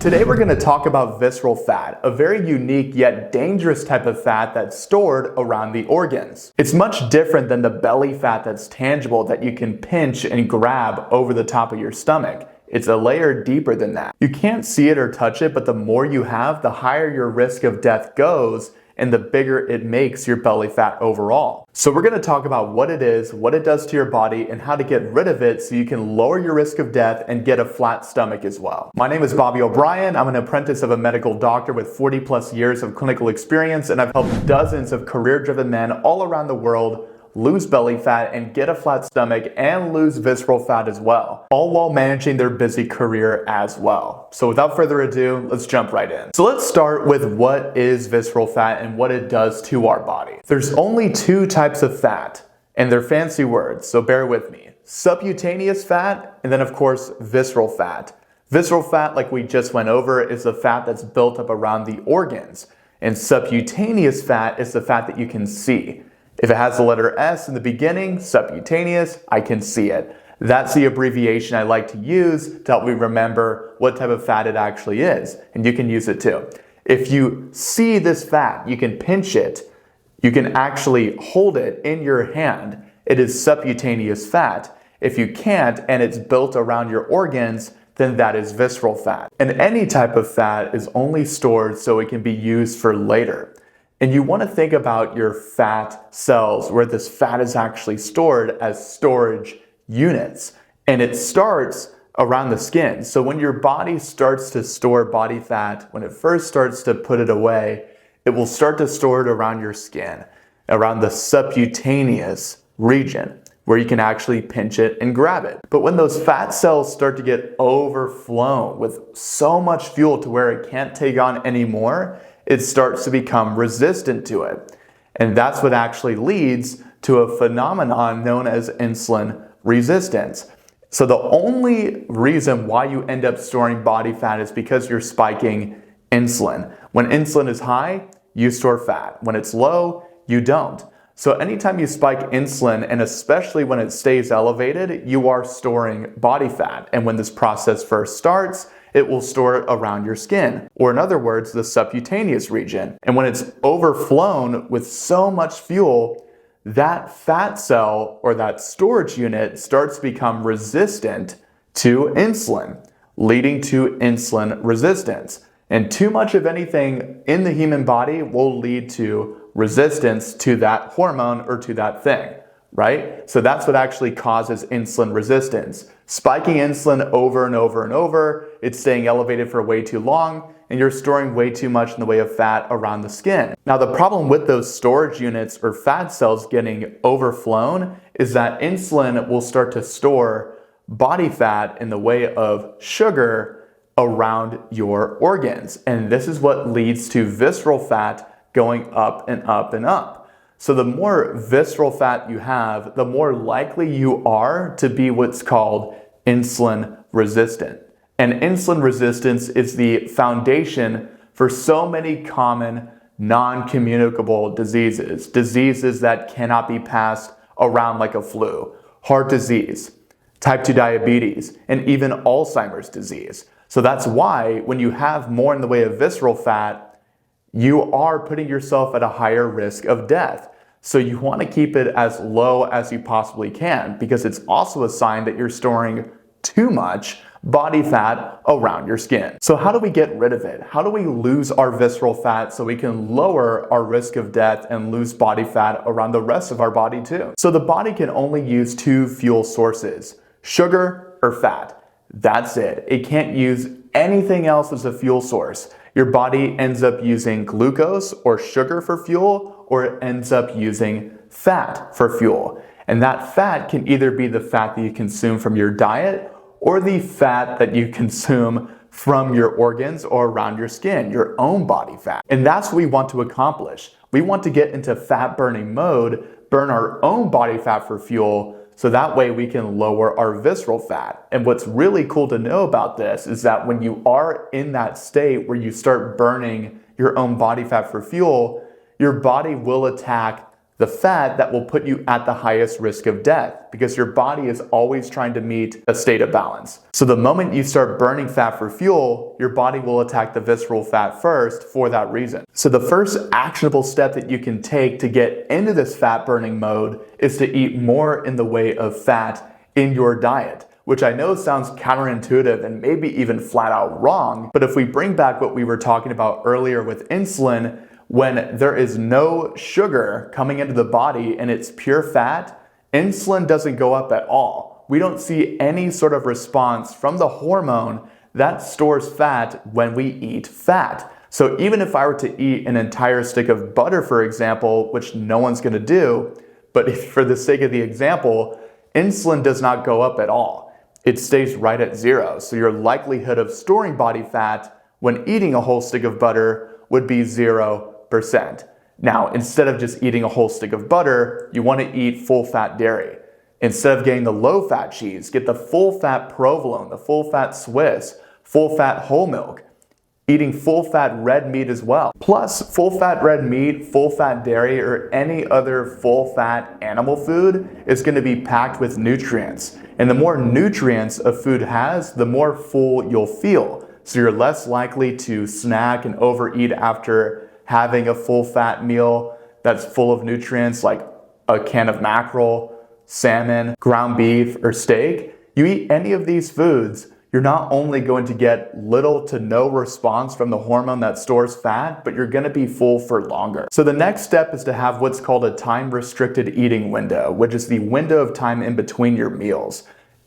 Today we're going to talk about visceral fat, a very unique yet dangerous type of fat that's stored around the organs. It's much different than the belly fat that's tangible that you can pinch and grab over the top of your stomach. It's a layer deeper than that. You can't see it or touch it, but the more you have, the higher your risk of death goes and the bigger it makes your belly fat overall. So we're going to talk about what it is, what it does to your body, and how to get rid of it so you can lower your risk of death and get a flat stomach as well. My name is Bobby O'Brien. I'm an apprentice of a medical doctor with 40 plus years of clinical experience, and I've helped dozens of career-driven men all around the world lose belly fat and get a flat stomach and lose visceral fat as well, all while managing their busy career as well. So without further ado, let's jump right in. So let's start with what is visceral fat and what it does to our body. There's only two types of fat, and they're fancy words, so bear with me. Subcutaneous fat, and then of course, visceral fat. Visceral fat, like we just went over, is the fat that's built up around the organs, and subcutaneous fat is the fat that you can see. If it has the letter S in the beginning, subcutaneous, I can see it. That's the abbreviation I like to use to help me remember what type of fat it actually is, and you can use it too. If you see this fat, you can pinch it, you can actually hold it in your hand, it is subcutaneous fat. If you can't and it's built around your organs, then that is visceral fat. And any type of fat is only stored so it can be used for later. And you want to think about your fat cells, where this fat is actually stored, as storage units. And it starts around the skin. So when your body starts to store body fat, when it first starts to put it away, it will start to store it around your skin, around the subcutaneous region, where you can actually pinch it and grab it. But when those fat cells start to get overflown with so much fuel to where it can't take on anymore, it starts to become resistant to it. And that's what actually leads to a phenomenon known as insulin resistance. So the only reason why you end up storing body fat is because you're spiking insulin. When insulin is high, you store fat. When it's low, you don't. So anytime you spike insulin, and especially when it stays elevated, you are storing body fat. And when this process first starts, it will store it around your skin, or in other words, the subcutaneous region. And when it's overflown with so much fuel, that fat cell or that storage unit starts to become resistant to insulin, leading to insulin resistance. And too much of anything in the human body will lead to resistance to that hormone or to that thing, right? So that's what actually causes insulin resistance. Spiking insulin over and over and over, it's staying elevated for way too long, and you're storing way too much in the way of fat around the skin. Now, the problem with those storage units or fat cells getting overflown is that insulin will start to store body fat in the way of sugar around your organs. And this is what leads to visceral fat going up and up and up. So the more visceral fat you have, the more likely you are to be what's called insulin resistant. And insulin resistance is the foundation for so many common non-communicable diseases, diseases that cannot be passed around like a flu, heart disease, type 2 diabetes, and even Alzheimer's disease. So that's why when you have more in the way of visceral fat, you are putting yourself at a higher risk of death. So you want to keep it as low as you possibly can, because it's also a sign that you're storing too much body fat around your skin. So how do we get rid of it? How do we lose our visceral fat so we can lower our risk of death and lose body fat around the rest of our body too? So the body can only use two fuel sources, sugar or fat. That's it. It can't use anything else as a fuel source. Your body ends up using glucose or sugar for fuel, or it ends up using fat for fuel. And that fat can either be the fat that you consume from your diet or the fat that you consume from your organs or around your skin, your own body fat. And that's what we want to accomplish. We want to get into fat burning mode, burn our own body fat for fuel, so that way we can lower our visceral fat. And what's really cool to know about this is that when you are in that state where you start burning your own body fat for fuel, your body will attack the fat that will put you at the highest risk of death, because your body is always trying to meet a state of balance. So the moment you start burning fat for fuel, your body will attack the visceral fat first for that reason. So the first actionable step that you can take to get into this fat burning mode is to eat more in the way of fat in your diet, which I know sounds counterintuitive and maybe even flat out wrong. But if we bring back what we were talking about earlier with insulin, when there is no sugar coming into the body and it's pure fat, insulin doesn't go up at all. We don't see any sort of response from the hormone that stores fat when we eat fat. So even if I were to eat an entire stick of butter, for example, which no one's gonna do, but if for the sake of the example, insulin does not go up at all. It stays right at 0. So your likelihood of storing body fat when eating a whole stick of butter would be 0%. Now, instead of just eating a whole stick of butter, you want to eat full-fat dairy. Instead of getting the low-fat cheese, get the full-fat provolone, the full-fat Swiss, full-fat whole milk. Eating full-fat red meat as well. Plus, full-fat red meat, full-fat dairy, or any other full-fat animal food is going to be packed with nutrients. And the more nutrients a food has, the more full you'll feel. So you're less likely to snack and overeat after having a full-fat meal that's full of nutrients like a can of mackerel, salmon, ground beef, or steak. You eat any of these foods, you're not only going to get little to no response from the hormone that stores fat, but you're going to be full for longer. So the next step is to have what's called a time-restricted eating window, which is the window of time in between your meals.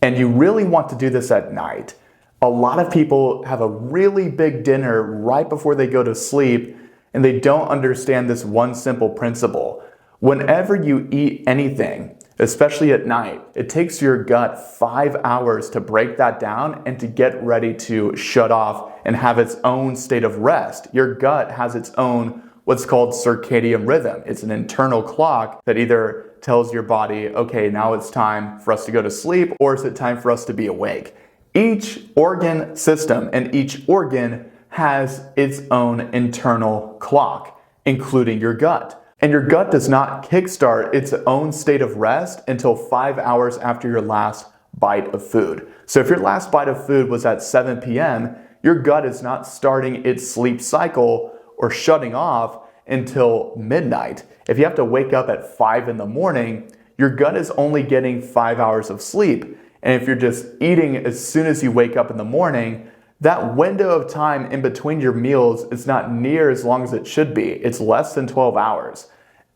And you really want to do this at night. A lot of people have a really big dinner right before they go to sleep, and they don't understand this one simple principle. Whenever you eat anything, especially at night, it takes your gut 5 hours to break that down and to get ready to shut off and have its own state of rest. Your gut has its own what's called circadian rhythm. It's an internal clock that either tells your body, okay, now it's time for us to go to sleep, or is it time for us to be awake? Each organ system and each organ has its own internal clock, including your gut. And your gut does not kickstart its own state of rest until 5 hours after your last bite of food. So if your last bite of food was at 7 p.m., your gut is not starting its sleep cycle or shutting off until midnight. If you have to wake up at 5 in the morning, your gut is only getting 5 hours of sleep. And if you're just eating as soon as you wake up in the morning, that window of time in between your meals is not near as long as it should be. It's less than 12 hours.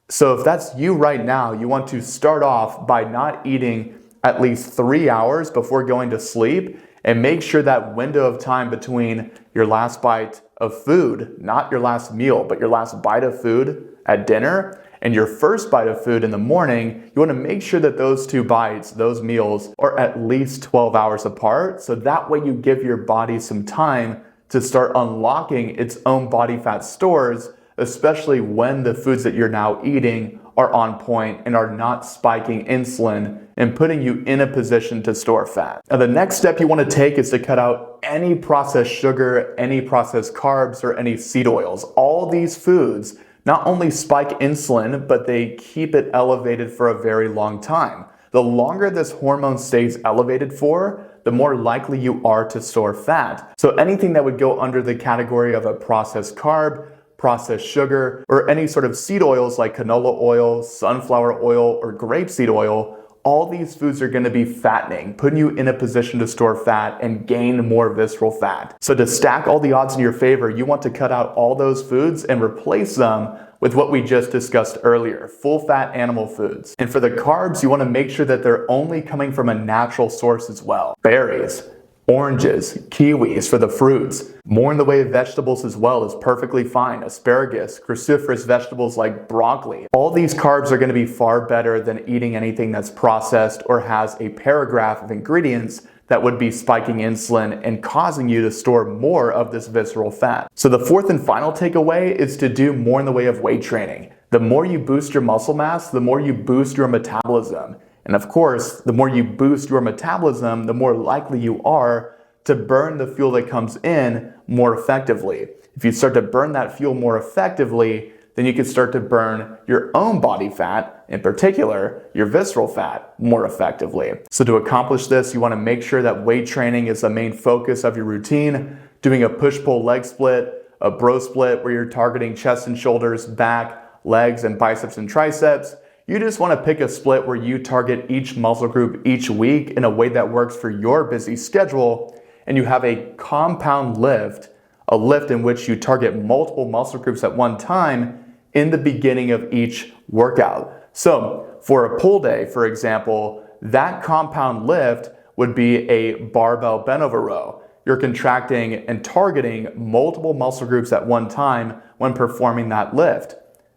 So if that's you right now, you want to start off by not eating at least 3 hours before going to sleep, and make sure that window of time between your last bite of food, not your last meal, but your last bite of food at dinner, and your first bite of food in the morning, you want to make sure that those two bites, those meals, are at least 12 hours apart. So that way you give your body some time to start unlocking its own body fat stores, especially when the foods that you're now eating are on point and are not spiking insulin and putting you in a position to store fat. Now, the next step you want to take is to cut out any processed sugar, any processed carbs, or any seed oils. All these foods not only spike insulin, but they keep it elevated for a very long time. The longer this hormone stays elevated for, the more likely you are to store fat. So anything that would go under the category of a processed carb, processed sugar, or any sort of seed oils like canola oil, sunflower oil, or grapeseed oil, all these foods are going to be fattening, putting you in a position to store fat and gain more visceral fat. So to stack all the odds in your favor, you want to cut out all those foods and replace them with what we just discussed earlier, full-fat animal foods. And for the carbs, you want to make sure that they're only coming from a natural source as well. Berries, oranges, kiwis for the fruits. More in the way of vegetables as well is perfectly fine. Asparagus, cruciferous vegetables like broccoli. All these carbs are going to be far better than eating anything that's processed or has a paragraph of ingredients that would be spiking insulin and causing you to store more of this visceral fat. So the fourth and final takeaway is to do more in the way of weight training. The more you boost your muscle mass, the more you boost your metabolism. And of course, the more you boost your metabolism, the more likely you are to burn the fuel that comes in more effectively. If you start to burn that fuel more effectively, then you can start to burn your own body fat, in particular, your visceral fat, more effectively. So to accomplish this, you want to make sure that weight training is the main focus of your routine. Doing a push-pull leg split, a bro split where you're targeting chest and shoulders, back, legs, and biceps and triceps. You just want to pick a split where you target each muscle group each week in a way that works for your busy schedule, and you have a compound lift, a lift in which you target multiple muscle groups at one time in the beginning of each workout. So for a pull day, for example, that compound lift would be a barbell bent over row. You're contracting and targeting multiple muscle groups at one time when performing that lift.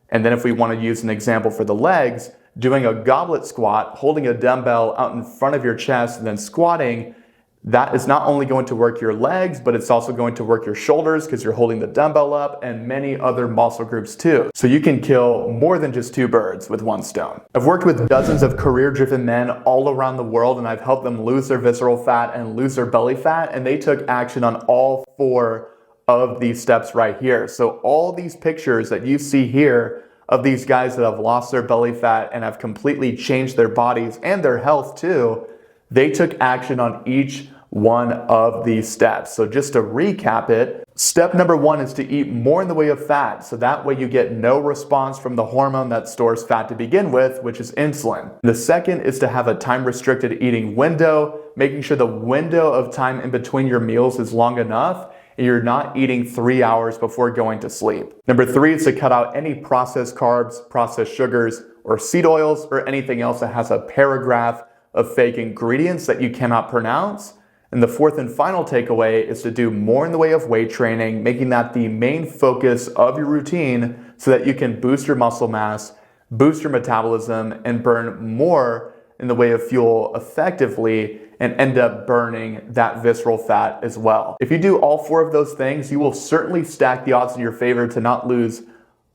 And then if we want to use an example for the legs, doing a goblet squat, holding a dumbbell out in front of your chest and then squatting, that is not only going to work your legs, but it's also going to work your shoulders because you're holding the dumbbell up, and many other muscle groups too. So you can kill more than just two birds with one stone. I've worked with dozens of career-driven men all around the world, and I've helped them lose their visceral fat and lose their belly fat, and they took action on all 4 of these steps right here. So all these pictures that you see here of these guys that have lost their belly fat and have completely changed their bodies and their health too, they took action on each one of these steps. So just to recap it, step number 1 is to eat more in the way of fat. So that way you get no response from the hormone that stores fat to begin with, which is insulin. The second is to have a time-restricted eating window, making sure the window of time in between your meals is long enough and you're not eating 3 hours before going to sleep. Number 3 is to cut out any processed carbs, processed sugars, or seed oils, or anything else that has a paragraph of fake ingredients that you cannot pronounce. And the 4th and final takeaway is to do more in the way of weight training, making that the main focus of your routine so that you can boost your muscle mass, boost your metabolism, and burn more in the way of fuel effectively and end up burning that visceral fat as well. If you do all 4 of those things, you will certainly stack the odds in your favor to not lose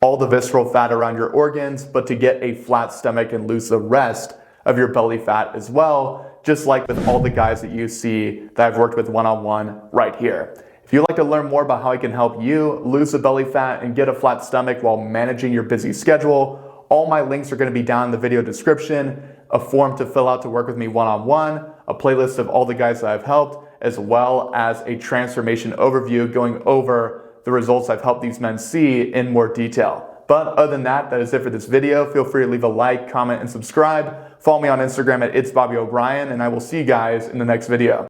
all the visceral fat around your organs, but to get a flat stomach and lose the rest of your belly fat as well, just like with all the guys that you see that I've worked with one-on-one right here. If you'd like to learn more about how I can help you lose the belly fat and get a flat stomach while managing your busy schedule, all my links are going to be down in the video description, a form to fill out to work with me one-on-one, a playlist of all the guys that I've helped, as well as a transformation overview going over the results I've helped these men see in more detail. But other than that, that is it for this video. Feel free to leave a like, comment, and subscribe. Follow me on Instagram at itsbobbyobrien, and I will see you guys in the next video.